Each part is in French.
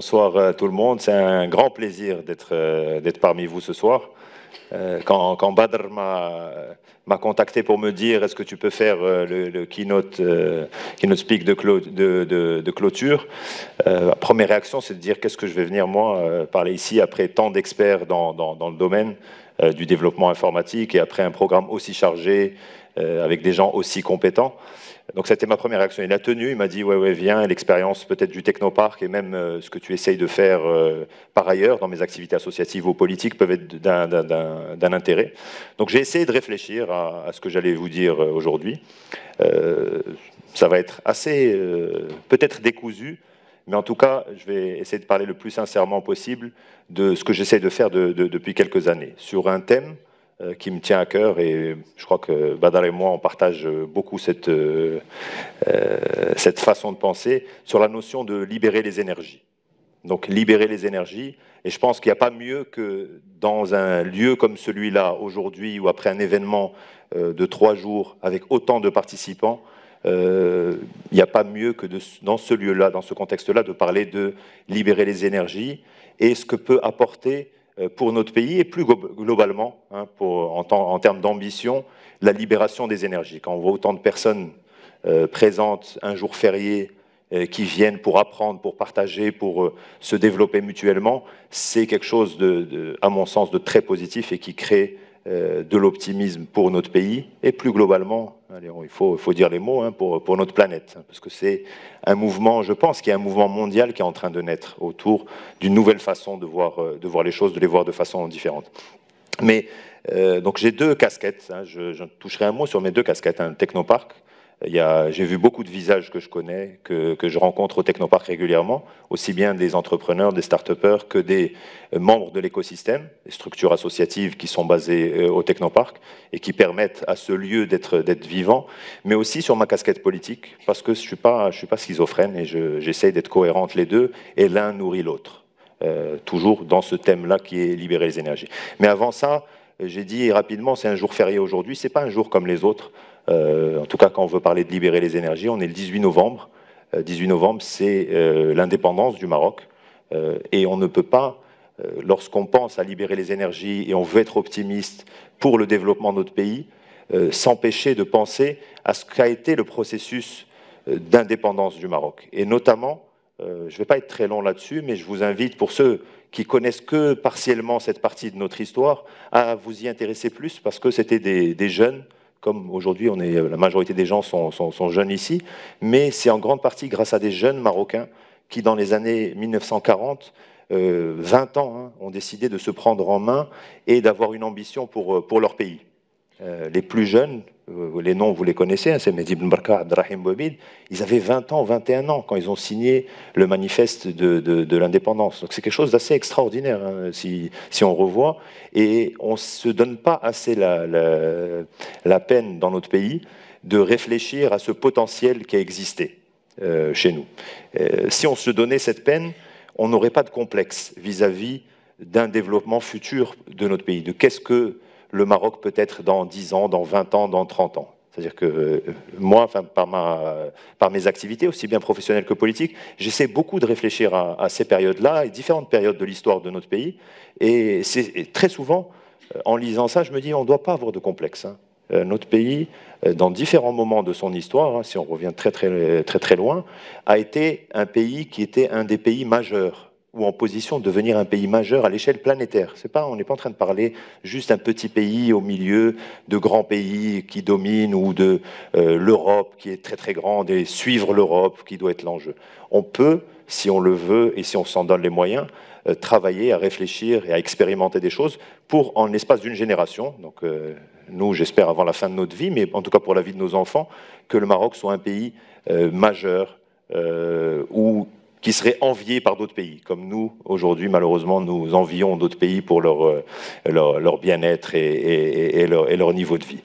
Bonsoir à tout le monde. C'est un grand plaisir d'être parmi vous ce soir. Quand Badr m'a contacté pour me dire est-ce que tu peux faire le keynote speak de clôture, la première réaction c'est de dire qu'est-ce que je vais venir moi parler ici après tant d'experts dans le domaine du développement informatique et après un programme aussi chargé avec des gens aussi compétents. Donc c'était ma première réaction. Il a tenu, il m'a dit ouais viens, l'expérience peut-être du technoparc et même ce que tu essayes de faire par ailleurs dans mes activités associatives ou politiques peuvent être d'un intérêt. Donc j'ai essayé de réfléchir à ce que j'allais vous dire aujourd'hui. Ça va être assez peut-être décousu, mais en tout cas je vais essayer de parler le plus sincèrement possible de ce que j'essaie de faire depuis quelques années sur un thème qui me tient à cœur et je crois que Badr et moi on partage beaucoup cette façon de penser sur la notion de libérer les énergies. Donc libérer les énergies, et je pense qu'il n'y a pas mieux que dans un lieu comme celui-là aujourd'hui ou après un événement de 3 jours avec autant de participants, il n'y a pas mieux que dans ce lieu-là, dans ce contexte-là, de parler de libérer les énergies et ce que peut apporter pour notre pays et plus globalement, en termes d'ambition, la libération des énergies. Quand on voit autant de personnes présentes un jour férié qui viennent pour apprendre, pour partager, pour se développer mutuellement, c'est quelque chose, à mon sens, de très positif et qui crée de l'optimisme pour notre pays et plus globalement, allez, il faut dire les mots, pour notre planète. Parce que c'est un mouvement, je pense qu'il y a un mouvement mondial qui est en train de naître autour d'une nouvelle façon de voir les choses, de les voir de façon différente. Mais donc j'ai 2 casquettes, je toucherai un mot sur mes 2 casquettes, un technoparc. J'ai vu beaucoup de visages que je connais, que je rencontre au Technoparc régulièrement, aussi bien des entrepreneurs, des start-upers que des membres de l'écosystème, des structures associatives qui sont basées au Technoparc et qui permettent à ce lieu d'être vivant, mais aussi sur ma casquette politique, parce que je suis pas schizophrène et j'essaye d'être cohérent entre les deux, et l'un nourrit l'autre, toujours dans ce thème-là qui est libérer les énergies. Mais avant ça, j'ai dit rapidement, c'est un jour férié aujourd'hui, c'est pas un jour comme les autres. En tout cas, quand on veut parler de libérer les énergies, on est le 18 novembre. 18 novembre, c'est l'indépendance du Maroc. Et on ne peut pas, lorsqu'on pense à libérer les énergies et on veut être optimiste pour le développement de notre pays, s'empêcher de penser à ce qu'a été le processus d'indépendance du Maroc. Et notamment, je ne vais pas être très long là-dessus, mais je vous invite, pour ceux qui connaissent que partiellement cette partie de notre histoire, à vous y intéresser plus, parce que c'était des jeunes, comme aujourd'hui, la majorité des gens sont jeunes ici, mais c'est en grande partie grâce à des jeunes Marocains qui, dans les années 1940, 20 ans, ont décidé de se prendre en main et d'avoir une ambition pour leur pays. Les plus jeunes, les noms vous les connaissez, c'est Mehdi Ben Barka, Abdelrahim Bouamid, ils avaient 20 ans, 21 ans quand ils ont signé le manifeste de l'indépendance. Donc c'est quelque chose d'assez extraordinaire si on revoit, et on ne se donne pas assez la peine dans notre pays de réfléchir à ce potentiel qui a existé chez nous. Si on se donnait cette peine, on n'aurait pas de complexe vis-à-vis d'un développement futur de notre pays, de qu'est-ce que le Maroc peut être dans 10 ans, dans 20 ans, dans 30 ans. C'est-à-dire que moi, par mes activités, aussi bien professionnelles que politiques, j'essaie beaucoup de réfléchir à ces périodes-là et différentes périodes de l'histoire de notre pays. Et très souvent, en lisant ça, je me dis on ne doit pas avoir de complexe. Notre pays, dans différents moments de son histoire, si on revient très loin, a été un pays qui était un des pays majeurs, ou en position de devenir un pays majeur à l'échelle planétaire. On n'est pas en train de parler juste un petit pays au milieu de grands pays qui dominent ou de l'Europe qui est très grande et suivre l'Europe qui doit être l'enjeu. On peut, si on le veut et si on s'en donne les moyens, travailler à réfléchir et à expérimenter des choses pour, en l'espace d'une génération, donc nous j'espère avant la fin de notre vie, mais en tout cas pour la vie de nos enfants, que le Maroc soit un pays majeur où qui seraient enviés par d'autres pays, comme nous, aujourd'hui, malheureusement, nous envions d'autres pays pour leur bien-être et leur niveau de vie.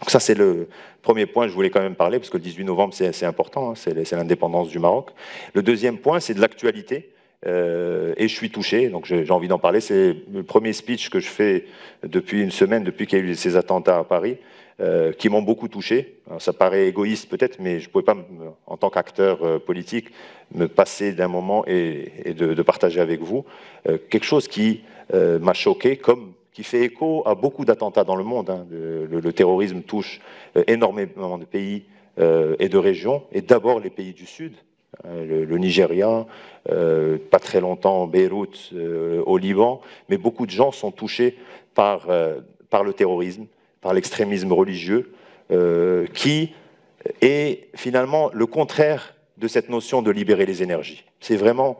Donc ça, c'est le premier point que je voulais quand même parler, parce que le 18 novembre, c'est important, c'est l'indépendance du Maroc. Le deuxième point, c'est de l'actualité. et je suis touché, donc j'ai envie d'en parler. C'est le premier speech que je fais depuis une semaine, depuis qu'il y a eu ces attentats à Paris, qui m'ont beaucoup touché. Alors, ça paraît égoïste peut-être, mais je ne pouvais pas, en tant qu'acteur politique, me passer d'un moment et de partager avec vous quelque chose qui m'a choqué, qui fait écho à beaucoup d'attentats dans le monde. Hein. Le terrorisme touche énormément de pays et de régions, et d'abord les pays du Sud. Le Nigeria, pas très longtemps Beyrouth au Liban, mais beaucoup de gens sont touchés par le terrorisme, par l'extrémisme religieux, qui est finalement le contraire de cette notion de libérer les énergies. C'est vraiment,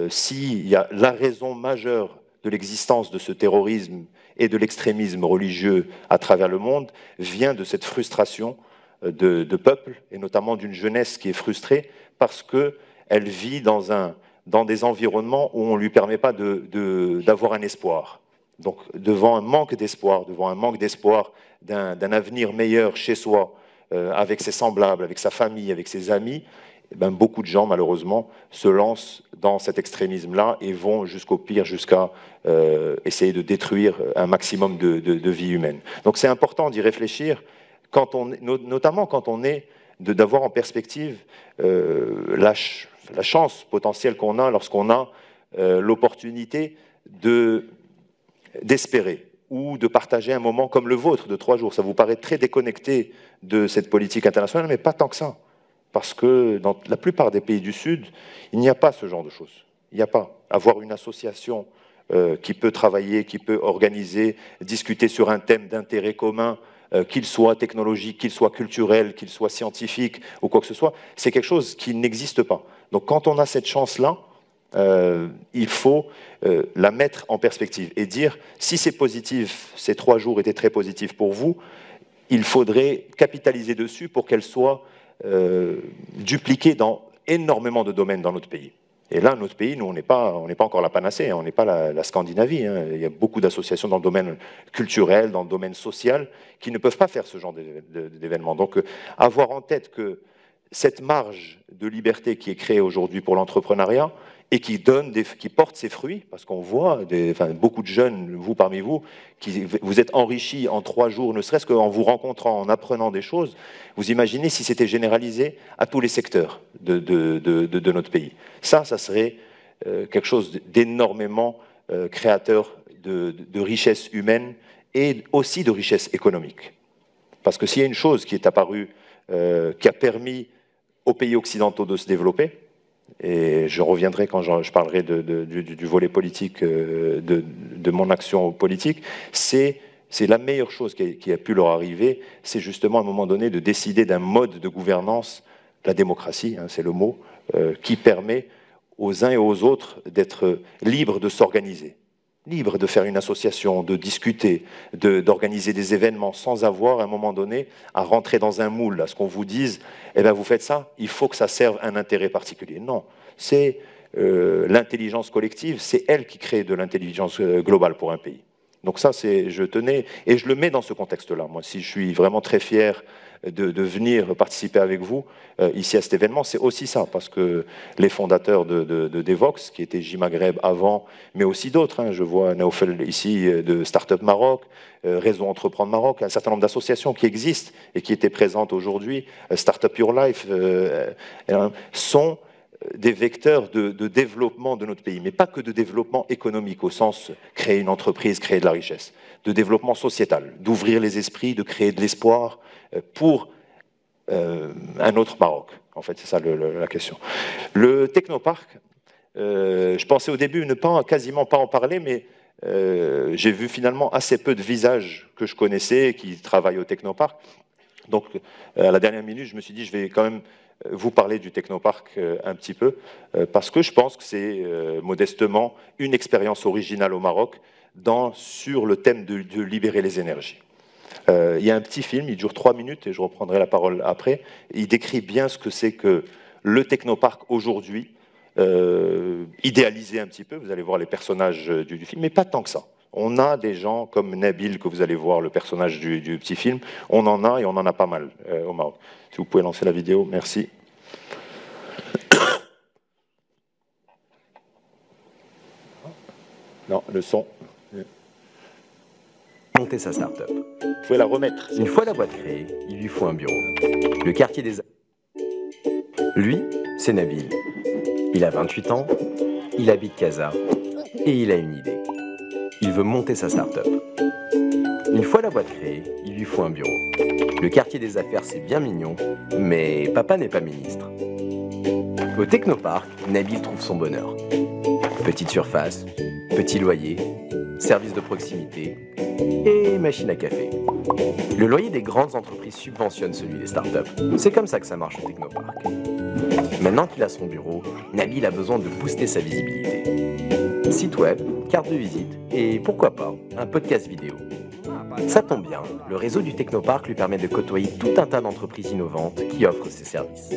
s'il y a la raison majeure de l'existence de ce terrorisme et de l'extrémisme religieux à travers le monde, vient de cette frustration de peuples, et notamment d'une jeunesse qui est frustrée parce qu'elle vit dans des environnements où on ne lui permet pas d'avoir un espoir. Donc, devant un manque d'espoir d'un avenir meilleur chez soi, avec ses semblables, avec sa famille, avec ses amis, eh ben, beaucoup de gens, malheureusement, se lancent dans cet extrémisme-là et vont jusqu'au pire, jusqu'à essayer de détruire un maximum de vies humaines. Donc, c'est important d'y réfléchir, notamment quand on est d'avoir en perspective la chance potentielle qu'on a lorsqu'on a l'opportunité d'espérer ou de partager un moment comme le vôtre de 3 jours. Ça vous paraît très déconnecté de cette politique internationale, mais pas tant que ça. Parce que dans la plupart des pays du Sud, il n'y a pas ce genre de choses. Il n'y a pas. Avoir une association qui peut travailler, qui peut organiser, discuter sur un thème d'intérêt commun, qu'il soit technologique, qu'il soit culturel, qu'il soit scientifique ou quoi que ce soit, c'est quelque chose qui n'existe pas. Donc quand on a cette chance-là, il faut la mettre en perspective et dire, si c'est positif, ces 3 jours étaient très positifs pour vous, il faudrait capitaliser dessus pour qu'elle soit dupliquée dans énormément de domaines dans notre pays. Et là, notre pays, nous, on n'est pas encore la panacée, hein, on n'est pas la Scandinavie. Hein. Il y a beaucoup d'associations dans le domaine culturel, dans le domaine social, qui ne peuvent pas faire ce genre d'événements. Donc, avoir en tête que cette marge de liberté qui est créée aujourd'hui pour l'entrepreneuriat et qui porte ses fruits, parce qu'on voit beaucoup de jeunes, vous parmi vous, qui vous êtes enrichis en 3 jours, ne serait-ce qu'en vous rencontrant, en apprenant des choses. Vous imaginez si c'était généralisé à tous les secteurs de notre pays. Ça serait quelque chose d'énormément créateur de richesse humaine et aussi de richesse économique. Parce que s'il y a une chose qui est apparue, qui a permis aux pays occidentaux de se développer, et je reviendrai quand je parlerai du volet politique, de mon action politique, c'est la meilleure chose qui a pu leur arriver, c'est justement à un moment donné de décider d'un mode de gouvernance, la démocratie, hein, c'est le mot, qui permet aux uns et aux autres d'être libres de s'organiser, libres de faire une association, de discuter, d'organiser des événements sans avoir à un moment donné à rentrer dans un moule, à ce qu'on vous dise « eh bien vous faites ça, il faut que ça serve un intérêt particulier ». Non, c'est l'intelligence collective, c'est elle qui crée de l'intelligence globale pour un pays. Donc ça, je tenais, et je le mets dans ce contexte-là. Moi, si je suis vraiment très fier de venir participer avec vous ici à cet événement, c'est aussi ça, parce que les fondateurs de Devox, qui étaient J-Maghreb avant, mais aussi d'autres, hein, je vois Naoufel ici de Startup Maroc, Réseau Entreprendre Maroc, un certain nombre d'associations qui existent et qui étaient présentes aujourd'hui, Startup Your Life, sont des vecteurs de développement de notre pays, mais pas que de développement économique au sens créer une entreprise, créer de la richesse, de développement sociétal, d'ouvrir les esprits, de créer de l'espoir pour un autre Maroc. En fait, c'est ça la question. Le technoparc, je pensais au début quasiment pas en parler, mais j'ai vu finalement assez peu de visages que je connaissais qui travaillent au technoparc. Donc, à la dernière minute, je me suis dit, je vais quand même vous parler du technoparc un petit peu, parce que je pense que c'est modestement une expérience originale au Maroc sur le thème de libérer les énergies. Il y a un petit film, il dure 3 minutes, et je reprendrai la parole après. Il décrit bien ce que c'est que le technoparc aujourd'hui, idéalisé un petit peu, vous allez voir les personnages du film, mais pas tant que ça. On a des gens comme Nabil, que vous allez voir, le personnage du petit film. On en a, et on en a pas mal au Maroc. Si vous pouvez lancer la vidéo, merci. Non, le son. Monter sa start-up. Vous pouvez la remettre. Une fois la boîte créée, il lui faut un bureau. Le quartier des... Lui, c'est Nabil. Il a 28 ans, il habite Casa et il a une idée. Il veut monter sa start-up. Une fois la boîte créée, il lui faut un bureau. Le quartier des affaires, c'est bien mignon, mais papa n'est pas ministre. Au Technopark, Nabil trouve son bonheur. Petite surface, petit loyer, service de proximité et machine à café. Le loyer des grandes entreprises subventionne celui des startups. C'est comme ça que ça marche au Technopark. Maintenant qu'il a son bureau, Nabil a besoin de booster sa visibilité. Site web, carte de visite et pourquoi pas, un podcast vidéo. Ça tombe bien, le réseau du Technopark lui permet de côtoyer tout un tas d'entreprises innovantes qui offrent ses services.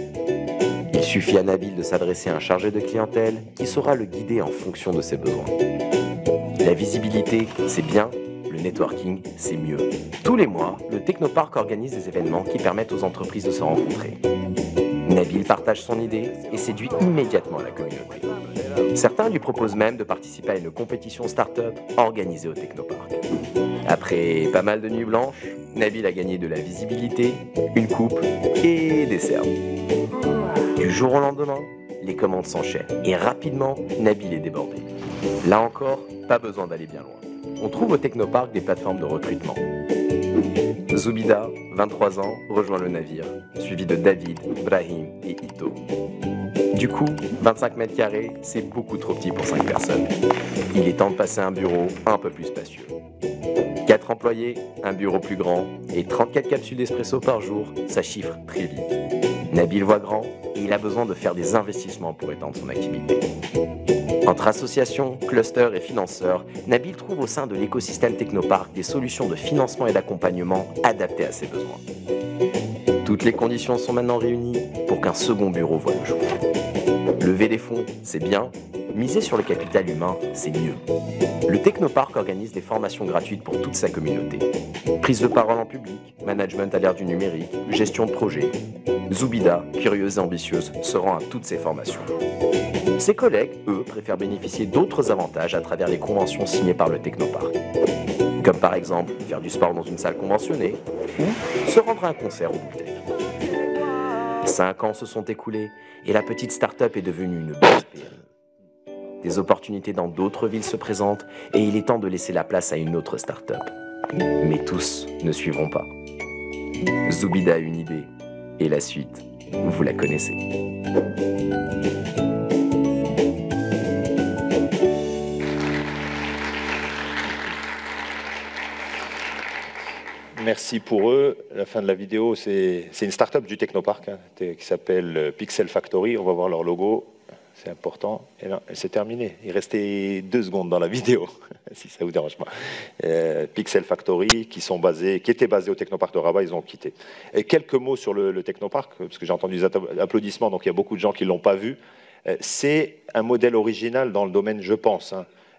Il suffit à Nabil de s'adresser à un chargé de clientèle qui saura le guider en fonction de ses besoins. La visibilité, c'est bien, le networking, c'est mieux. Tous les mois, le Technopark organise des événements qui permettent aux entreprises de se rencontrer. Nabil partage son idée et séduit immédiatement la communauté. Certains lui proposent même de participer à une compétition start-up organisée au Technopark. Après pas mal de nuits blanches, Nabil a gagné de la visibilité, une coupe et des cernes. Du jour au lendemain, les commandes s'enchaînent et rapidement, Nabil est débordé. Là encore, pas besoin d'aller bien loin. On trouve au Technopark des plateformes de recrutement. Zoubida, 23 ans, rejoint le navire, suivi de David, Brahim et Ito. Du coup, 25 mètres carrés, c'est beaucoup trop petit pour 5 personnes. Il est temps de passer un bureau un peu plus spacieux. 4 employés, un bureau plus grand et 34 capsules d'espresso par jour, ça chiffre très vite. Nabil voit grand et il a besoin de faire des investissements pour étendre son activité. Entre associations, clusters et financeurs, Nabil trouve au sein de l'écosystème Technopark des solutions de financement et d'accompagnement adaptées à ses besoins. Toutes les conditions sont maintenant réunies pour qu'un second bureau voie le jour. Lever des fonds, c'est bien. Miser sur le capital humain, c'est mieux. Le Technopark organise des formations gratuites pour toute sa communauté. Prise de parole en public, management à l'ère du numérique, gestion de projet. Zoubida, curieuse et ambitieuse, se rend à toutes ces formations. Ses collègues, eux, préfèrent bénéficier d'autres avantages à travers les conventions signées par le Technopark. Comme par exemple faire du sport dans une salle conventionnée ou se rendre à un concert au bouteille. 5 ans se sont écoulés et la petite start-up est devenue une belle PME. Des opportunités dans d'autres villes se présentent et il est temps de laisser la place à une autre start-up. Mais tous ne suivront pas. Zoubida a une idée et la suite, vous la connaissez. Merci pour eux. La fin de la vidéo, c'est une start-up du Technopark qui s'appelle Pixel Factory. On va voir leur logo, c'est important. Et là, c'est terminé. Il restait 2 secondes dans la vidéo, si ça vous dérange pas. Pixel Factory, qui étaient basés au Technopark de Rabat, ils ont quitté. Et quelques mots sur le Technopark, parce que j'ai entendu des applaudissements, donc il y a beaucoup de gens qui ne l'ont pas vu. C'est un modèle original dans le domaine, je pense,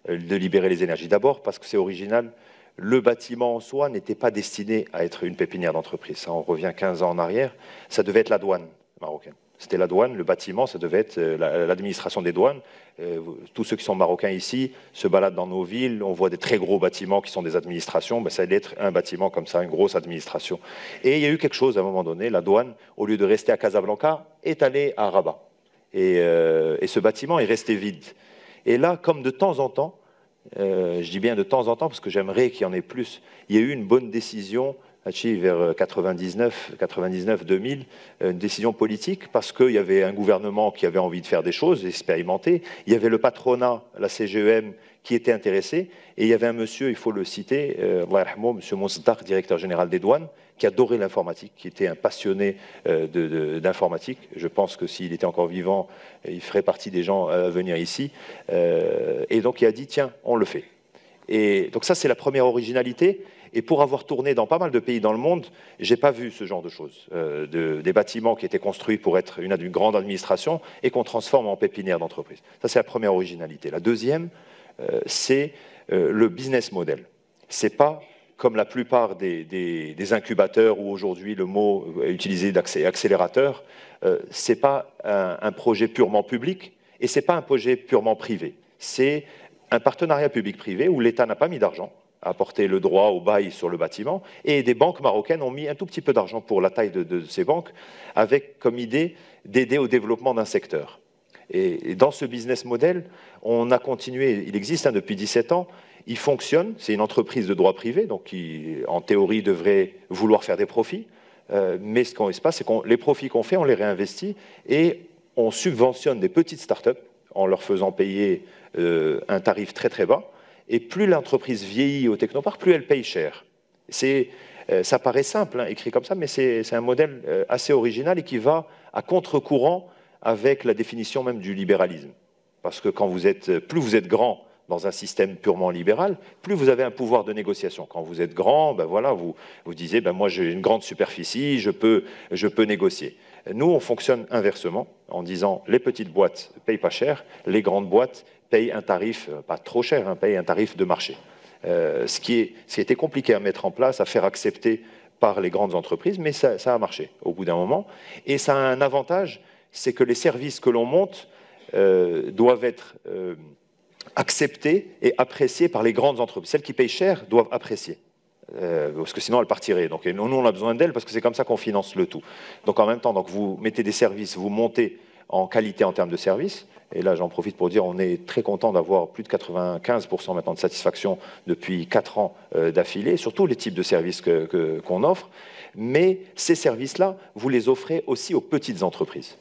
de libérer les énergies. D'abord parce que c'est original. Le bâtiment en soi n'était pas destiné à être une pépinière d'entreprise. Ça, on revient 15 ans en arrière. Ça devait être la douane marocaine. C'était la douane, le bâtiment, ça devait être l'administration des douanes. Tous ceux qui sont marocains ici se baladent dans nos villes, on voit des très gros bâtiments qui sont des administrations. Ben, ça allait être un bâtiment comme ça, une grosse administration. Et il y a eu quelque chose à un moment donné. La douane, au lieu de rester à Casablanca, est allée à Rabat. Et ce bâtiment est resté vide. Et là, comme de temps en temps, je dis bien de temps en temps parce que j'aimerais qu'il y en ait plus. Il y a eu une bonne décision vers 99-2000, une décision politique parce qu'il y avait un gouvernement qui avait envie de faire des choses, expérimenter. Il y avait le patronat, la CGEM, qui était intéressé. Et il y avait un monsieur, il faut le citer, monsieur Monsdar, directeur général des douanes, qui adorait l'informatique, qui était un passionné d'informatique. Je pense que s'il était encore vivant, il ferait partie des gens à venir ici. Et donc il a dit, tiens, on le fait. Et donc ça, c'est la première originalité. Et pour avoir tourné dans pas mal de pays dans le monde, je n'ai pas vu ce genre de choses. Des bâtiments qui étaient construits pour être une grande administration et qu'on transforme en pépinière d'entreprise. Ça, c'est la première originalité. La deuxième, c'est le business model. Ce n'est pas comme la plupart des incubateurs où aujourd'hui le mot est utilisé d'accélérateur, ce n'est pas un projet purement public et ce n'est pas un projet purement privé. C'est un partenariat public-privé où l'État n'a pas mis d'argent, a apporté le droit au bail sur le bâtiment, et des banques marocaines ont mis un tout petit peu d'argent pour la taille de ces banques, avec comme idée d'aider au développement d'un secteur. Et dans ce business model, on a continué, il existe depuis 17 ans, il fonctionne, c'est une entreprise de droit privé, donc qui, en théorie, devrait vouloir faire des profits, mais ce qui se passe, c'est que les profits qu'on fait, on les réinvestit, et on subventionne des petites startups en leur faisant payer un tarif très très bas, et plus l'entreprise vieillit au technoparc, plus elle paye cher. Ça paraît simple, hein, écrit comme ça, mais c'est un modèle assez original et qui va à contre-courant avec la définition même du libéralisme. Parce que plus vous êtes grand dans un système purement libéral, plus vous avez un pouvoir de négociation. Quand vous êtes grand, ben voilà, vous disiez, ben moi j'ai une grande superficie, je peux négocier. Nous, on fonctionne inversement, en disant les petites boîtes ne payent pas cher, les grandes boîtes payent un tarif, pas trop cher, hein, payent un tarif de marché. Ce qui était compliqué à mettre en place, à faire accepter par les grandes entreprises, mais ça a marché au bout d'un moment. Et ça a un avantage, c'est que les services que l'on monte doivent être acceptés et appréciés par les grandes entreprises. Celles qui payent cher doivent apprécier, parce que sinon elles partiraient. Donc, nous, on a besoin d'elles parce que c'est comme ça qu'on finance le tout. Donc en même temps, donc, vous mettez des services, vous montez en qualité en termes de services. Et là, j'en profite pour dire, on est très content d'avoir plus de 95% maintenant de satisfaction depuis 4 ans d'affilée, sur tous les types de services qu'on offre. Mais ces services-là, vous les offrez aussi aux petites entreprises,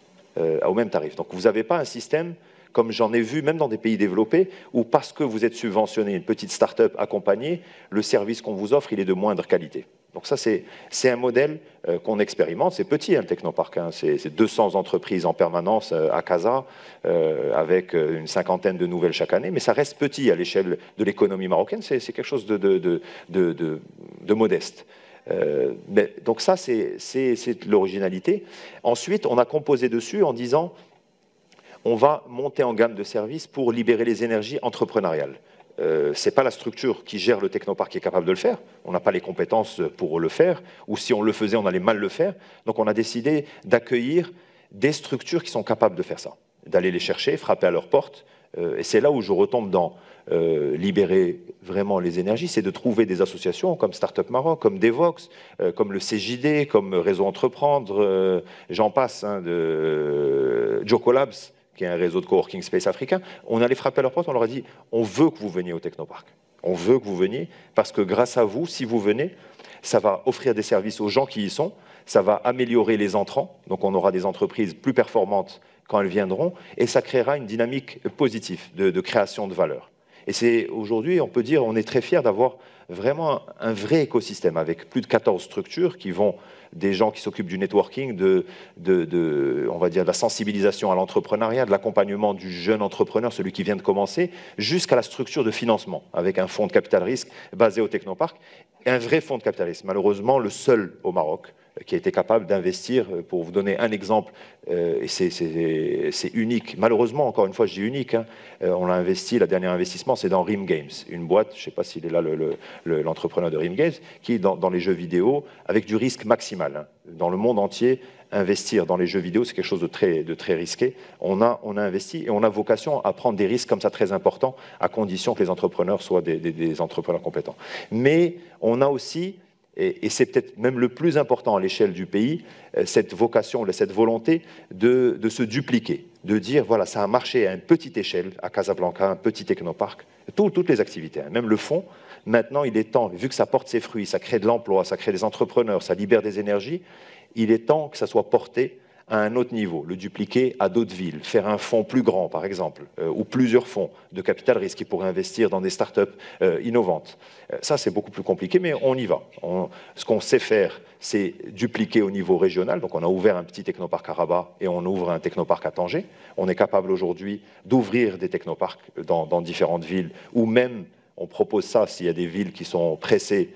au même tarif. Donc vous n'avez pas un système, comme j'en ai vu même dans des pays développés, où parce que vous êtes subventionné, une petite start-up accompagnée, le service qu'on vous offre, il est de moindre qualité. Donc ça, c'est un modèle qu'on expérimente. C'est petit, hein, le technoparc. Hein. C'est 200 entreprises en permanence à Casa, avec une 50aine de nouvelles chaque année. Mais ça reste petit à l'échelle de l'économie marocaine. C'est quelque chose de modeste. Donc ça, c'est l'originalité. Ensuite, on a composé dessus en disant on va monter en gamme de services pour libérer les énergies entrepreneuriales. Ce n'est pas la structure qui gère le technoparc qui est capable de le faire. On n'a pas les compétences pour le faire, ou si on le faisait, on allait mal le faire. Donc on a décidé d'accueillir des structures qui sont capables de faire ça, d'aller les chercher, frapper à leur porte. Et c'est là où je retombe dans libérer vraiment les énergies, c'est de trouver des associations comme Startup Maroc, comme Devox, comme le CJD, comme Réseau Entreprendre, j'en passe, hein, de Jocolabs, qui est un réseau de coworking space africain. On allait frapper à leur porte, on leur a dit on veut que vous veniez au technoparc. On veut que vous veniez parce que grâce à vous, si vous venez, ça va offrir des services aux gens qui y sont, ça va améliorer les entrants, donc on aura des entreprises plus performantes quand elles viendront, et ça créera une dynamique positive de création de valeur. Et c'est aujourd'hui, on peut dire, on est très fiers d'avoir vraiment un vrai écosystème avec plus de 14 structures qui vont des gens qui s'occupent du networking, on va dire, de la sensibilisation à l'entrepreneuriat, de l'accompagnement du jeune entrepreneur, celui qui vient de commencer, jusqu'à la structure de financement, avec un fonds de capital risque basé au Technoparc, et un vrai fonds de capital risque, malheureusement le seul au Maroc, qui a été capable d'investir, pour vous donner un exemple, et c'est unique, malheureusement, encore une fois, je dis unique, hein, on a investi, le dernier investissement, c'est dans Rim Games, une boîte, je ne sais pas s'il est là, l'entrepreneur de Rim Games, qui est dans les jeux vidéo, avec du risque maximal. Hein. Dans le monde entier, investir dans les jeux vidéo, c'est quelque chose de très risqué. On a investi et on a vocation à prendre des risques comme ça très importants, à condition que les entrepreneurs soient des entrepreneurs compétents. Mais on a aussi, et c'est peut-être même le plus important à l'échelle du pays, cette vocation, cette volonté de se dupliquer, de dire, voilà, ça a marché à une petite échelle, à Casablanca, un petit technoparc, toutes les activités, hein, même le fonds. Maintenant, il est temps, vu que ça porte ses fruits, ça crée de l'emploi, ça crée des entrepreneurs, ça libère des énergies, il est temps que ça soit porté à un autre niveau, le dupliquer à d'autres villes, faire un fonds plus grand, par exemple, ou plusieurs fonds de capital risque qui pourraient investir dans des startups innovantes. Ça, c'est beaucoup plus compliqué, mais on y va. Ce qu'on sait faire, c'est dupliquer au niveau régional. Donc, on a ouvert un petit technoparc à Rabat et on ouvre un technoparc à Tanger. On est capable aujourd'hui d'ouvrir des technoparcs dans différentes villes, ou même, on propose ça s'il y a des villes qui sont pressées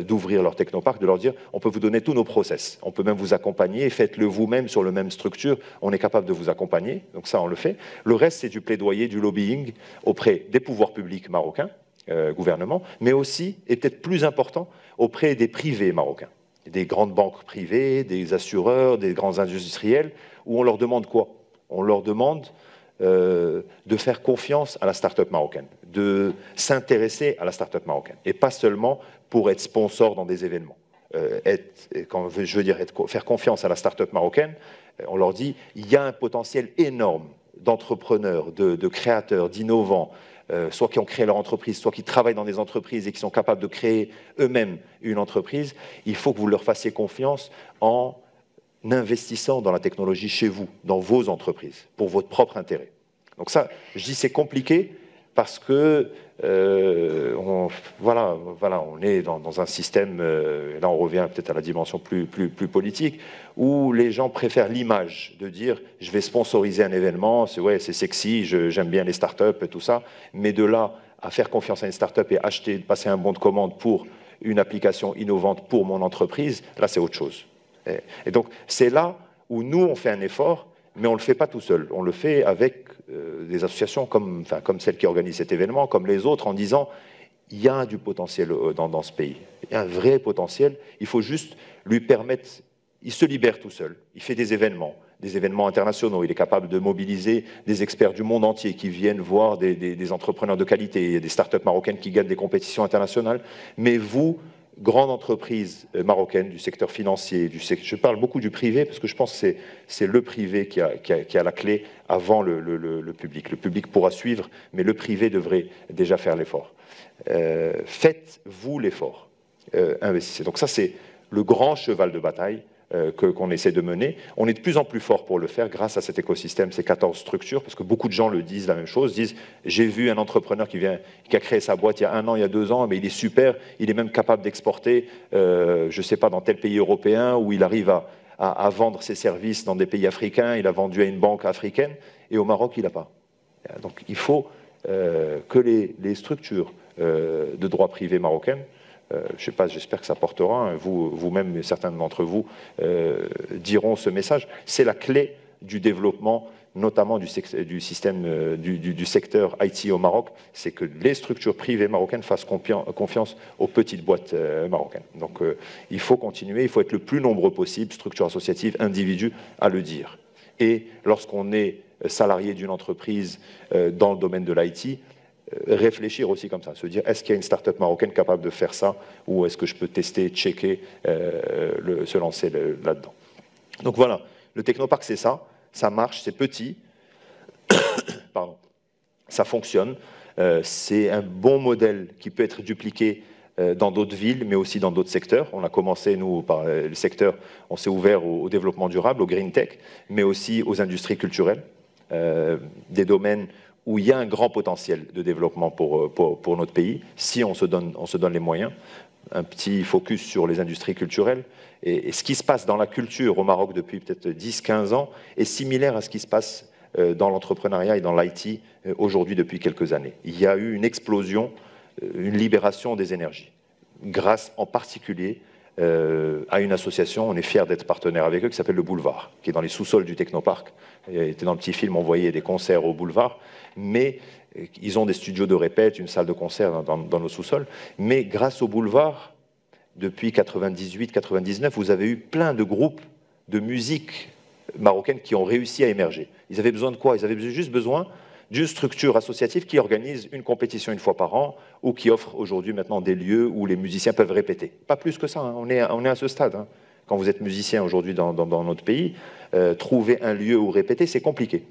d'ouvrir leur technoparc, de leur dire on peut vous donner tous nos process, on peut même vous accompagner, faites-le vous-même sur la même structure, on est capable de vous accompagner, donc ça on le fait. Le reste c'est du plaidoyer, du lobbying auprès des pouvoirs publics marocains, gouvernement, mais aussi, et peut-être plus important, auprès des privés marocains, des grandes banques privées, des assureurs, des grands industriels, où on leur demande quoi? On leur demande de faire confiance à la start-up marocaine, de s'intéresser à la start-up marocaine, et pas seulement pour être sponsor dans des événements. Quand je veux dire faire confiance à la start-up marocaine, on leur dit il y a un potentiel énorme d'entrepreneurs, de créateurs, d'innovants, soit qui ont créé leur entreprise, soit qui travaillent dans des entreprises et qui sont capables de créer eux-mêmes une entreprise. Il faut que vous leur fassiez confiance en investissant dans la technologie chez vous, dans vos entreprises, pour votre propre intérêt. Donc ça, je dis c'est compliqué parce que on est dans un système, là on revient peut-être à la dimension plus politique, où les gens préfèrent l'image de dire je vais sponsoriser un événement, c'est sexy, j'aime bien les startups et tout ça, mais de là à faire confiance à une startup et acheter, passer un bon de commande pour une application innovante pour mon entreprise, là c'est autre chose. Et donc, c'est là où nous, on fait un effort, mais on ne le fait pas tout seul. On le fait avec des associations comme celle qui organise cet événement, comme les autres, en disant il y a du potentiel dans ce pays. Il y a un vrai potentiel. Il faut juste lui permettre... Il se libère tout seul. Il fait des événements internationaux. Il est capable de mobiliser des experts du monde entier qui viennent voir des entrepreneurs de qualité. Il y a des startups marocaines qui gagnent des compétitions internationales. Mais vous... grande entreprise marocaine du secteur financier, je parle beaucoup du privé parce que je pense que c'est le privé qui a la clé avant le public. Le public pourra suivre, mais le privé devrait déjà faire l'effort. Faites-vous l'effort, investissez. Donc ça, c'est le grand cheval de bataille qu'on essaie de mener. On est de plus en plus fort pour le faire grâce à cet écosystème, ces 14 structures, parce que beaucoup de gens le disent la même chose, disent j'ai vu un entrepreneur qui a créé sa boîte il y a 1 an, il y a 2 ans, mais il est super, il est même capable d'exporter, je ne sais pas, dans tel pays européen, où il arrive à vendre ses services dans des pays africains, il a vendu à une banque africaine, et au Maroc, il n'a pas. Donc il faut que les structures de droit privé marocaines, je ne sais pas, j'espère que ça portera, vous-même, certains d'entre vous diront ce message. C'est la clé du développement, notamment du système du secteur IT au Maroc, c'est que les structures privées marocaines fassent confiance aux petites boîtes marocaines. Donc il faut continuer, il faut être le plus nombreux possible, structures associatives, individus, à le dire. Et lorsqu'on est salarié d'une entreprise dans le domaine de l'IT, réfléchir aussi comme ça, se dire est-ce qu'il y a une start-up marocaine capable de faire ça ou est-ce que je peux tester, checker, se lancer là-dedans. Donc voilà, le Technopark c'est ça marche, c'est petit, pardon, ça fonctionne, c'est un bon modèle qui peut être dupliqué dans d'autres villes, mais aussi dans d'autres secteurs. On a commencé, nous, par le secteur, on s'est ouvert au développement durable, au green tech, mais aussi aux industries culturelles, des domaines où il y a un grand potentiel de développement pour notre pays, si on se donne les moyens. Un petit focus sur les industries culturelles. Et ce qui se passe dans la culture au Maroc depuis peut-être 10-15 ans est similaire à ce qui se passe dans l'entrepreneuriat et dans l'IT aujourd'hui depuis quelques années. Il y a eu une explosion, une libération des énergies, grâce en particulier à une association, on est fiers d'être partenaire avec eux, qui s'appelle Le Boulevard, qui est dans les sous-sols du Technopark. Il était dans le petit film, on voyait des concerts au Boulevard, mais ils ont des studios de répète, une salle de concert dans nos sous-sols. Mais grâce au Boulevard, depuis 98-99, vous avez eu plein de groupes de musique marocaine qui ont réussi à émerger. Ils avaient besoin de quoi? Ils avaient juste besoin d'une structure associative qui organise une compétition 1 fois par an ou qui offre aujourd'hui maintenant des lieux où les musiciens peuvent répéter. Pas plus que ça, hein. On est à ce stade. Hein. Quand vous êtes musicien aujourd'hui dans notre pays, trouver un lieu où répéter, c'est compliqué.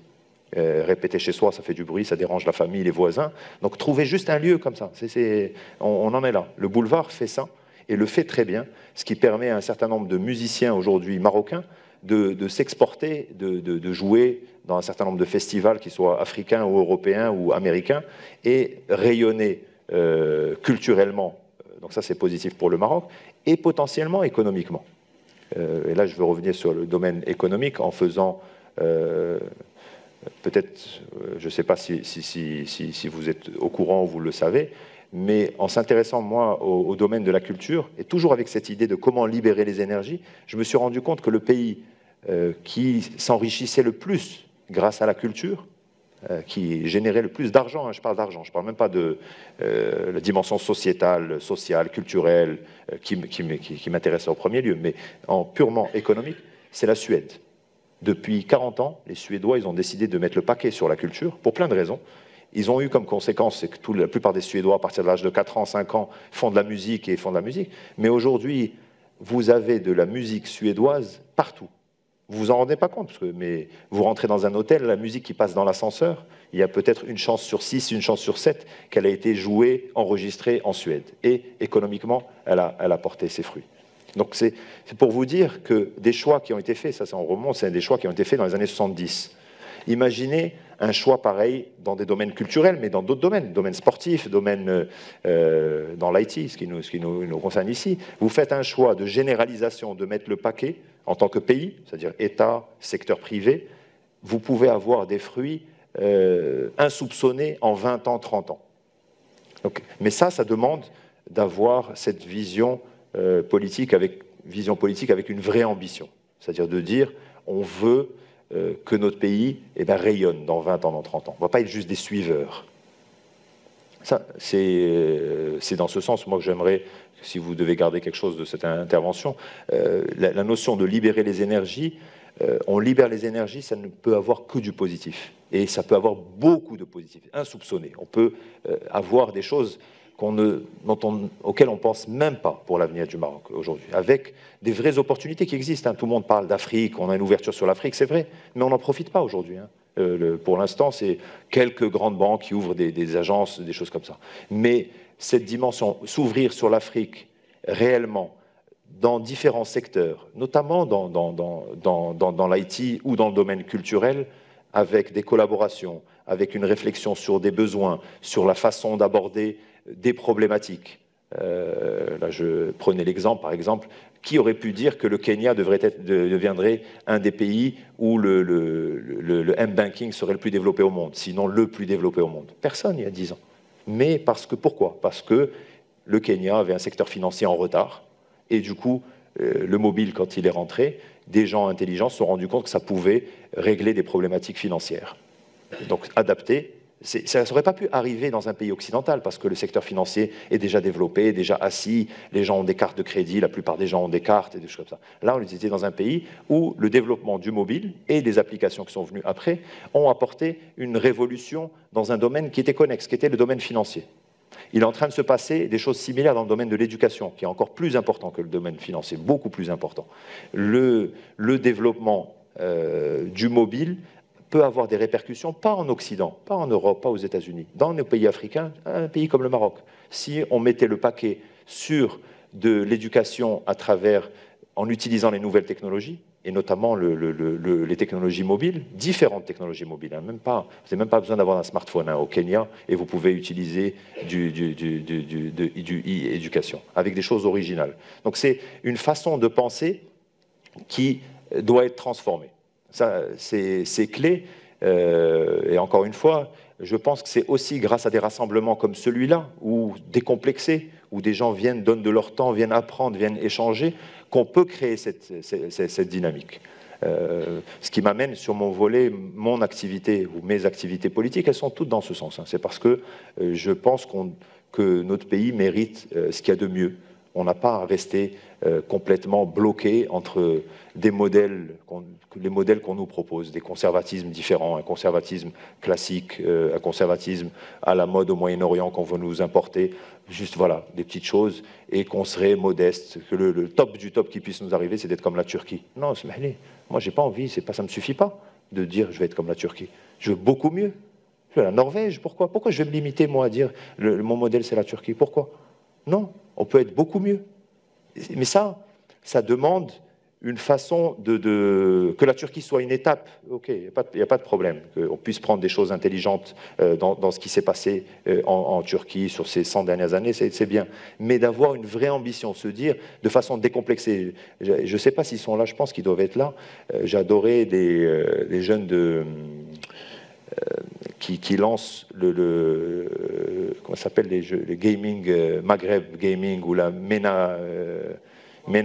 Répéter chez soi, ça fait du bruit, ça dérange la famille, les voisins. Donc trouver juste un lieu comme ça, on en est là. Le Boulevard fait ça, et le fait très bien, ce qui permet à un certain nombre de musiciens aujourd'hui marocains de s'exporter, de jouer dans un certain nombre de festivals, qu'ils soient africains ou européens ou américains, et rayonner culturellement. Donc ça, c'est positif pour le Maroc, et potentiellement économiquement. Et là, je veux revenir sur le domaine économique en faisant, peut-être, je ne sais pas si vous êtes au courant ou vous le savez, mais en s'intéressant, moi, au domaine de la culture, et toujours avec cette idée de comment libérer les énergies, je me suis rendu compte que le pays qui s'enrichissait le plus grâce à la culture, qui générait le plus d'argent, hein, je parle d'argent, je ne parle même pas de la dimension sociétale, culturelle, qui m'intéresse en premier lieu, mais en purement économique, c'est la Suède. Depuis 40 ans, les Suédois, ils ont décidé de mettre le paquet sur la culture, pour plein de raisons. Ils ont eu comme conséquence, c'est que la plupart des Suédois, à partir de l'âge de 4 ans, 5 ans, font de la musique et font de la musique. Mais aujourd'hui, vous avez de la musique suédoise partout. Vous vous en rendez pas compte, mais vous rentrez dans un hôtel, la musique qui passe dans l'ascenseur, il y a peut-être une chance sur 6, une chance sur 7 qu'elle a été jouée, enregistrée en Suède. Et économiquement, elle a porté ses fruits. Donc c'est pour vous dire que des choix qui ont été faits, ça on remonte, c'est des choix qui ont été faits dans les années 70. Imaginez un choix pareil dans des domaines culturels, mais dans d'autres domaines sportifs, dans l'IT, ce qui nous concerne ici. Vous faites un choix de généralisation, de mettre le paquet en tant que pays, c'est-à-dire État, secteur privé, vous pouvez avoir des fruits insoupçonnés en 20 ans, 30 ans. Donc, mais ça demande d'avoir cette vision politique avec une vraie ambition. C'est-à-dire de dire, on veut que notre pays rayonne dans 20 ans, dans 30 ans. On ne va pas être juste des suiveurs. Ça, c'est dans ce sens, moi, que j'aimerais, si vous devez garder quelque chose de cette intervention, la notion de libérer les énergies, on libère les énergies, ça ne peut avoir que du positif. Et ça peut avoir beaucoup de positif, insoupçonné. On peut avoir des choses auxquelles on ne pense même pas pour l'avenir du Maroc aujourd'hui, avec des vraies opportunités qui existent. Tout le monde parle d'Afrique, on a une ouverture sur l'Afrique, c'est vrai, mais on n'en profite pas aujourd'hui. Pour l'instant, c'est quelques grandes banques qui ouvrent des agences, des choses comme ça. Mais cette dimension, s'ouvrir sur l'Afrique réellement, dans différents secteurs, notamment dans l'IT ou dans le domaine culturel, avec des collaborations, avec une réflexion sur des besoins, sur la façon d'aborder des problématiques. Là, je prenais l'exemple, par exemple, qui aurait pu dire que le Kenya deviendrait un des pays où le M-banking serait le plus développé au monde, sinon le plus développé au monde? Personne, il y a 10 ans. Mais pourquoi? Parce que le Kenya avait un secteur financier en retard, et du coup, le mobile, quand il est rentré, des gens intelligents se sont rendus compte que ça pouvait régler des problématiques financières. Donc, adapter. Ça n'aurait pas pu arriver dans un pays occidental parce que le secteur financier est déjà développé, déjà assis, les gens ont des cartes de crédit, la plupart des gens ont des cartes et des choses comme ça. Là, on était dans un pays où le développement du mobile et des applications qui sont venues après ont apporté une révolution dans un domaine qui était connexe, qui était le domaine financier. Il est en train de se passer des choses similaires dans le domaine de l'éducation, qui est encore plus important que le domaine financier, beaucoup plus important. Le développement du mobile peut avoir des répercussions, pas en Occident, pas en Europe, pas aux États-Unis, dans nos pays africains, un pays comme le Maroc. Si on mettait le paquet sur de l'éducation en utilisant les nouvelles technologies, et notamment les technologies mobiles, différentes technologies mobiles, vous n'avez même pas besoin d'avoir un smartphone au Kenya, et vous pouvez utiliser du e-éducation, avec des choses originales. Donc c'est une façon de penser qui doit être transformée. Ça, c'est clé. Et encore une fois, je pense que c'est aussi grâce à des rassemblements comme celui-là, où décomplexés, où des gens donnent de leur temps, viennent apprendre, viennent échanger, qu'on peut créer cette dynamique. Ce qui m'amène sur mon volet, mon activité ou mes activités politiques, elles sont toutes dans ce sens. C'est parce que je pense que notre pays mérite ce qu'il y a de mieux. On n'a pas à rester complètement bloqué entre les modèles qu'on nous propose, des conservatismes différents, un conservatisme classique, un conservatisme à la mode au Moyen-Orient qu'on veut nous importer, juste voilà, des petites choses, et qu'on serait modeste, que le top du top qui puisse nous arriver, c'est d'être comme la Turquie. Non, moi j'ai pas envie, ça me suffit pas de dire je vais être comme la Turquie. Je veux beaucoup mieux. Je veux la Norvège, pourquoi je vais me limiter moi à dire mon modèle c'est la Turquie? Pourquoi? Non, on peut être beaucoup mieux. Mais ça demande une façon que la Turquie soit une étape. Ok, il n'y a pas de problème, qu'on puisse prendre des choses intelligentes dans ce qui s'est passé en Turquie sur ces 100 dernières années, c'est bien. Mais d'avoir une vraie ambition, se dire de façon décomplexée. Je ne sais pas s'ils sont là, je pense qu'ils doivent être là. J'ai adoré des jeunes qui lancent comment s'appelle les gaming, Maghreb Gaming ou la MENA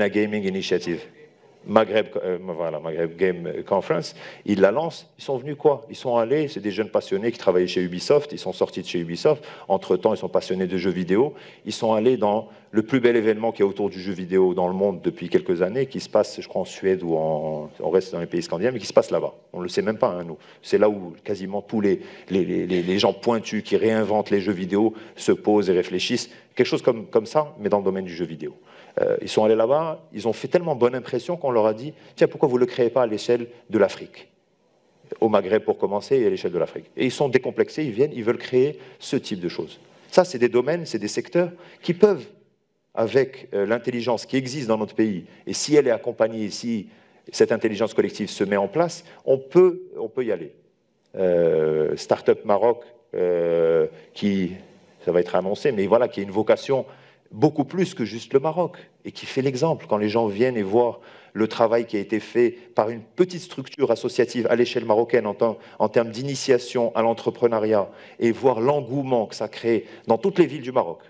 Gaming Initiative. Maghreb Game Conference, ils la lancent, ils sont venus quoi? Ils sont allés, c'est des jeunes passionnés qui travaillaient chez Ubisoft, ils sont sortis de chez Ubisoft, entre-temps ils sont passionnés de jeux vidéo, ils sont allés dans le plus bel événement qui est autour du jeu vidéo dans le monde depuis quelques années, qui se passe, je crois, en Suède ou on reste dans les pays scandinaves, mais qui se passe là-bas. On ne le sait même pas, hein, nous. C'est là où quasiment tous les gens pointus qui réinventent les jeux vidéo se posent et réfléchissent. Quelque chose comme ça, mais dans le domaine du jeu vidéo. Ils sont allés là-bas, ils ont fait tellement bonne impression qu'on leur a dit « Tiens, pourquoi vous ne le créez pas à l'échelle de l'Afrique ?» Au Maghreb pour commencer et à l'échelle de l'Afrique. Et ils sont décomplexés, ils viennent, ils veulent créer ce type de choses. Ça, c'est des domaines, c'est des secteurs qui peuvent, avec l'intelligence qui existe dans notre pays, et si elle est accompagnée, si cette intelligence collective se met en place, on peut y aller. Startup Maroc, qui, ça va être annoncé, mais voilà, qui a une vocation beaucoup plus que juste le Maroc, et qui fait l'exemple. Quand les gens viennent et voient le travail qui a été fait par une petite structure associative à l'échelle marocaine en termes d'initiation à l'entrepreneuriat, et voir l'engouement que ça crée dans toutes les villes du Maroc,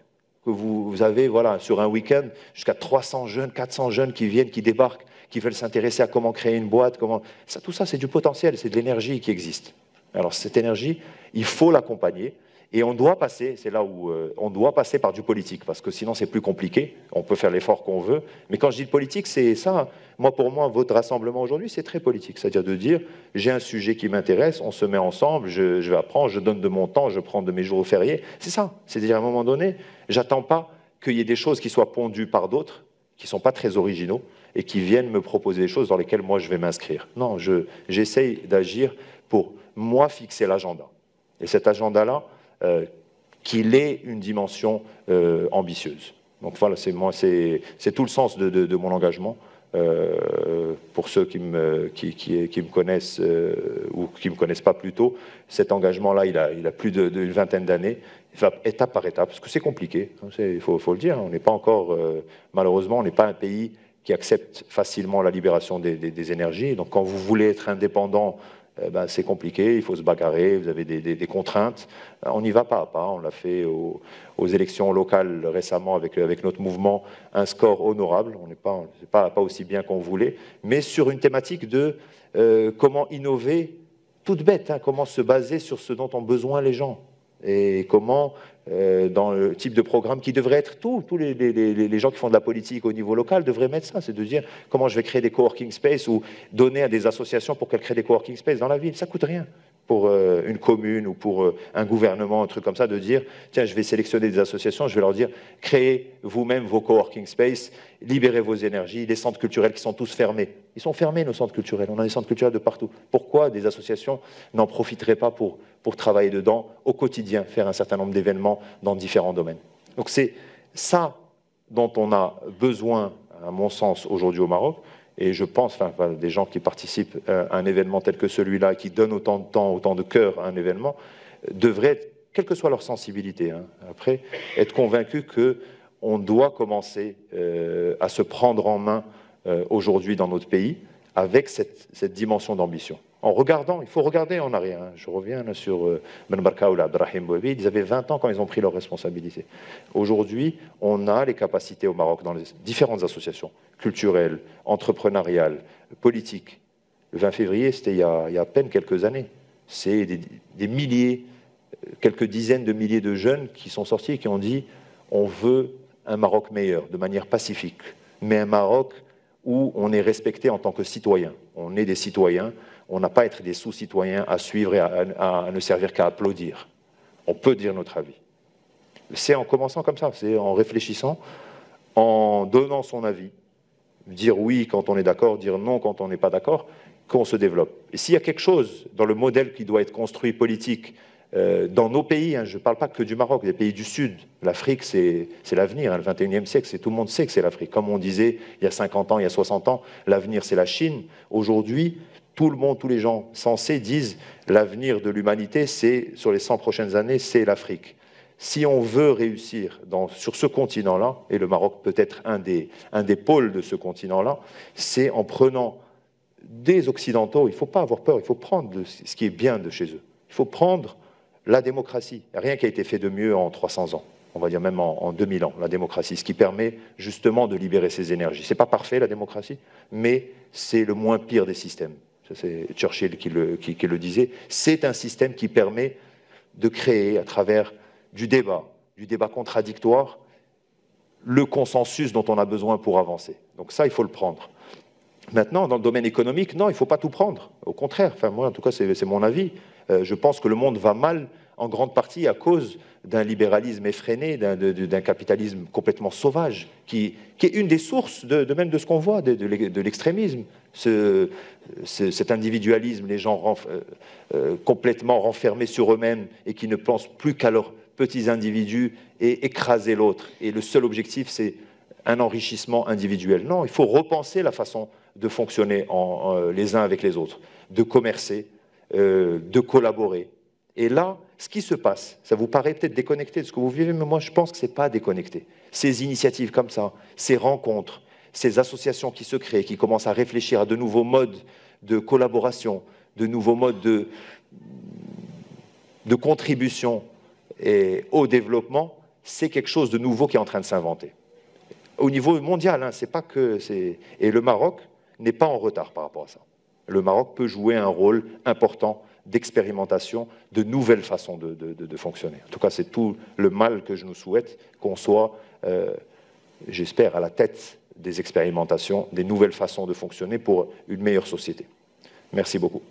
que vous avez voilà, sur un week-end jusqu'à 300 jeunes, 400 jeunes qui viennent, qui débarquent, qui veulent s'intéresser à comment créer une boîte, tout ça c'est du potentiel, c'est de l'énergie qui existe. Alors cette énergie, il faut l'accompagner. Et on doit passer, c'est là où on doit passer par du politique, parce que sinon c'est plus compliqué, on peut faire l'effort qu'on veut. Mais quand je dis politique, c'est ça. Pour moi, votre rassemblement aujourd'hui, c'est très politique. C'est-à-dire de dire, j'ai un sujet qui m'intéresse, on se met ensemble, je vais apprendre, je donne de mon temps, je prends de mes jours fériés. C'est ça. C'est-à-dire à un moment donné, j'attends pas qu'il y ait des choses qui soient pondues par d'autres, qui ne sont pas très originaux, et qui viennent me proposer des choses dans lesquelles moi je vais m'inscrire. Non, j'essaye d'agir pour moi fixer l'agenda. Et cet agenda-là, qu'il ait une dimension ambitieuse. Donc voilà, c'est tout le sens de mon engagement. Pour ceux qui me connaissent ou qui ne me connaissent pas plutôt, cet engagement-là, il a plus d'une vingtaine d'années. Il va étape par étape, parce que c'est compliqué, il faut le dire. On n'est pas encore, malheureusement, on n'est pas un pays qui accepte facilement la libération des énergies. Donc quand vous voulez être indépendant, c'est compliqué, il faut se bagarrer, vous avez des contraintes. On y va pas à pas, on l'a fait aux élections locales récemment avec notre mouvement, un score honorable, on n'est pas aussi bien qu'on voulait, mais sur une thématique de comment innover, toute bête, hein, comment se baser sur ce dont ont besoin les gens. Et comment, dans le type de programme qui devrait être tous les gens qui font de la politique au niveau local devraient mettre ça, c'est de dire comment je vais créer des coworking space ou donner à des associations pour qu'elles créent des coworking space dans la ville. Ça ne coûte rien pour une commune ou pour un gouvernement, un truc comme ça, de dire tiens, je vais sélectionner des associations, je vais leur dire créez vous-même vos coworking space, libérez vos énergies, les centres culturels qui sont tous fermés. Ils sont fermés, nos centres culturels, on a des centres culturels de partout. Pourquoi des associations n'en profiteraient pas pour travailler dedans au quotidien, faire un certain nombre d'événements dans différents domaines. Donc c'est ça dont on a besoin, à mon sens, aujourd'hui au Maroc, et je pense, des gens qui participent à un événement tel que celui-là, qui donnent autant de temps, autant de cœur à un événement, devraient, quelle que soit leur sensibilité, après, être convaincus qu'on doit commencer à se prendre en main aujourd'hui dans notre pays avec cette dimension d'ambition. En regardant, il faut regarder en arrière. Je reviens là sur Ben Barka ou Abdrahim Bouavid, ils avaient 20 ans quand ils ont pris leurs responsabilités. Aujourd'hui, on a les capacités au Maroc dans les différentes associations culturelles, entrepreneuriales, politiques. Le 20 février, c'était il y a à peine quelques années. C'est des milliers, quelques dizaines de milliers de jeunes qui sont sortis et qui ont dit on veut un Maroc meilleur, de manière pacifique, mais un Maroc où on est respecté en tant que citoyen. On est des citoyens. On n'a pas à être des sous-citoyens à suivre et à ne servir qu'à applaudir. On peut dire notre avis. C'est en commençant comme ça, c'est en réfléchissant, en donnant son avis, dire oui quand on est d'accord, dire non quand on n'est pas d'accord, qu'on se développe. Et s'il y a quelque chose dans le modèle qui doit être construit politique dans nos pays, je ne parle pas que du Maroc, des pays du Sud, l'Afrique c'est l'avenir, le 21e siècle, tout le monde sait que c'est l'Afrique. Comme on disait il y a 50 ans, il y a 60 ans, l'avenir c'est la Chine. Aujourd'hui, tout le monde, tous les gens sensés disent l'avenir de l'humanité, c'est sur les 100 prochaines années, c'est l'Afrique. Si on veut réussir sur ce continent-là, et le Maroc peut être un des pôles de ce continent-là, c'est en prenant des Occidentaux, il ne faut pas avoir peur, il faut prendre ce qui est bien de chez eux. Il faut prendre la démocratie. Rien qui a été fait de mieux en 300 ans. on va dire même en 2000 ans, la démocratie, ce qui permet justement de libérer ces énergies. Ce n'est pas parfait, la démocratie, mais c'est le moins pire des systèmes. C'est Churchill qui le disait. C'est un système qui permet de créer, à travers du débat contradictoire, le consensus dont on a besoin pour avancer. Donc ça, il faut le prendre. Maintenant, dans le domaine économique, non, il ne faut pas tout prendre. Au contraire, enfin, moi, en tout cas, c'est mon avis. Je pense que le monde va mal, en grande partie à cause d'un libéralisme effréné, d'un capitalisme complètement sauvage, qui est une des sources même de ce qu'on voit, de l'extrémisme. Cet individualisme, les gens complètement renfermés sur eux-mêmes et qui ne pensent plus qu'à leurs petits individus et écraser l'autre. Et le seul objectif, c'est un enrichissement individuel. Non, il faut repenser la façon de fonctionner les uns avec les autres, de commercer, de collaborer. Et là, ce qui se passe, ça vous paraît peut-être déconnecté de ce que vous vivez, mais moi je pense que ce n'est pas déconnecté. Ces initiatives comme ça, ces rencontres, ces associations qui se créent, qui commencent à réfléchir à de nouveaux modes de collaboration, de nouveaux modes de contribution au développement, c'est quelque chose de nouveau qui est en train de s'inventer. Au niveau mondial, hein, c'est pas que c'est... Et le Maroc n'est pas en retard par rapport à ça. Le Maroc peut jouer un rôle important d'expérimentation, de nouvelles façons de fonctionner. En tout cas, c'est tout le mal que je nous souhaite, qu'on soit, j'espère, à la tête des expérimentations, des nouvelles façons de fonctionner pour une meilleure société. Merci beaucoup.